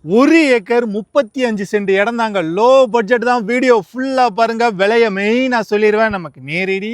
1 acre 35 send இடம் தாங்க. Low budget தான். வீடியோ ஃபுல்லா பாருங்க. விலைய மெயினா சொல்லிடுவேன். நமக்கு நேரடி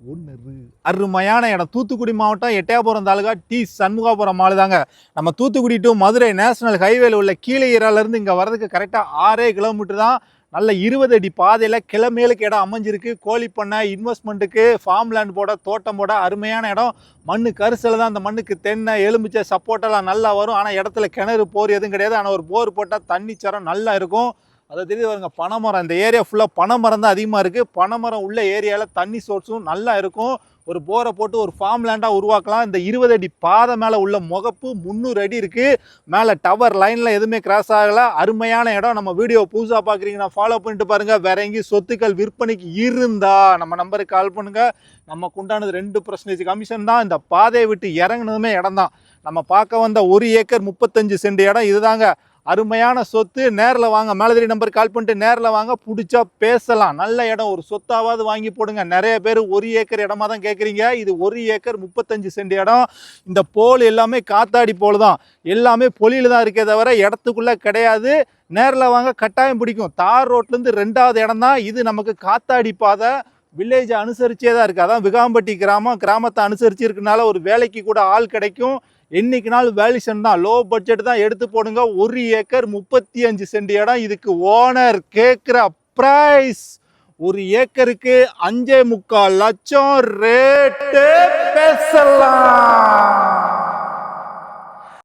ஒன்று அருமையான இடம். தூத்துக்குடி மாவட்டம் எட்டயபுரம் தாலுகா சண்முகாபுரம் மாடு தாங்க. நம்ம தூத்துக்குடி டு மதுரை நேஷனல் ஹைவேல உள்ள கீழையராலேருந்து இங்கே வர்றதுக்கு கரெக்டாக 6 கிலோமீட்டர் தான். நல்ல 20 அடி பாதையில் கிளமேலுக்கு இடம் அமைஞ்சிருக்கு. கோழி பண்ணை, இன்வெஸ்ட்மெண்ட்டுக்கு, ஃபார்ம் லேண்ட் போட, தோட்டம் போட அருமையான இடம். மண்ணு கரிசல் தான். அந்த மண்ணுக்கு தென்னை, எலுமிச்சை, சப்போட்டெல்லாம் நல்லா வரும். ஆனால் இடத்துல கிணறு போர் எதுவும் கிடையாது. ஆனால் ஒரு போர் போட்டால் தண்ணி சரம் நல்லா இருக்கும். அதை தெரியுது பாருங்க, பனைமரம். இந்த ஏரியா ஃபுல்லாக பனைமரம் தான் அதிகமாக இருக்குது. பனைமரம் உள்ள ஏரியாவில் தண்ணி சோர்ஸும் நல்லா இருக்கும். ஒரு போரை போட்டு ஒரு ஃபார்ம் லேண்டாக உருவாக்கலாம். இந்த 20 அடி பாதை மேலே உள்ள முகப்பு 300 அடி இருக்குது. மேலே டவர் லைனில் எதுவுமே கிராஸ் ஆகலை. அருமையான இடம். நம்ம வீடியோ புதுசாக பார்க்குறீங்கன்னா ஃபாலோ பண்ணிட்டு பாருங்கள். வேற எங்கேயும் சொத்துக்கள் விற்பனைக்கு இருந்தால் நம்ம நம்பருக்கு கால் பண்ணுங்கள். நமக்கு உண்டானது 2% கமிஷன் தான். இந்த பாதையை விட்டு இறங்குனதுமே இடம் தான். நம்ம பார்க்க வந்த 1 ஏக்கர் 35 சென்ட் இடம் இதுதாங்க. அருமையான சொத்து. நேரில் வாங்க. மேலதிரி நம்பருக்கு கால் பண்ணிட்டு நேரில் வாங்க. பிடிச்சா பேசலாம். நல்ல இடம். ஒரு சொத்தாவது வாங்கி போடுங்க. நிறைய பேர் 1 ஏக்கர் இடமா தான் கேட்குறீங்க. இது 1 ஏக்கர் 35 சென்ட் இடம். இந்த போல் எல்லாமே காத்தாடி போல் தான். எல்லாமே பொலியில் தான் இருக்கே தவிர இடத்துக்குள்ளே கிடையாது. நேரில் வாங்க. கட்டாயம் பிடிக்கும். தார் ரோட்லேருந்து 2வது இடம் தான் இது. நமக்கு காத்தாடி பாதை. வில்லேஜை அனுசரிச்சே தான் இருக்குது. அதான் விகாம்பட்டி கிராமத்தை அனுசரிச்சு இருக்கனால ஒரு வேலைக்கு கூட ஆள் கிடைக்கும். என்னைக்கு நாள் வேல்யூஷன் தான். லோ பட்ஜெட் தான். எடுத்து போடுங்க. 1 ஏக்கர் 35 சென்ட் இடம். இதுக்கு ஓனர் கேட்குற பிரைஸ் 1 ஏக்கருக்கு 5.25 லட்சம் ரேட்டு பேசலாம்.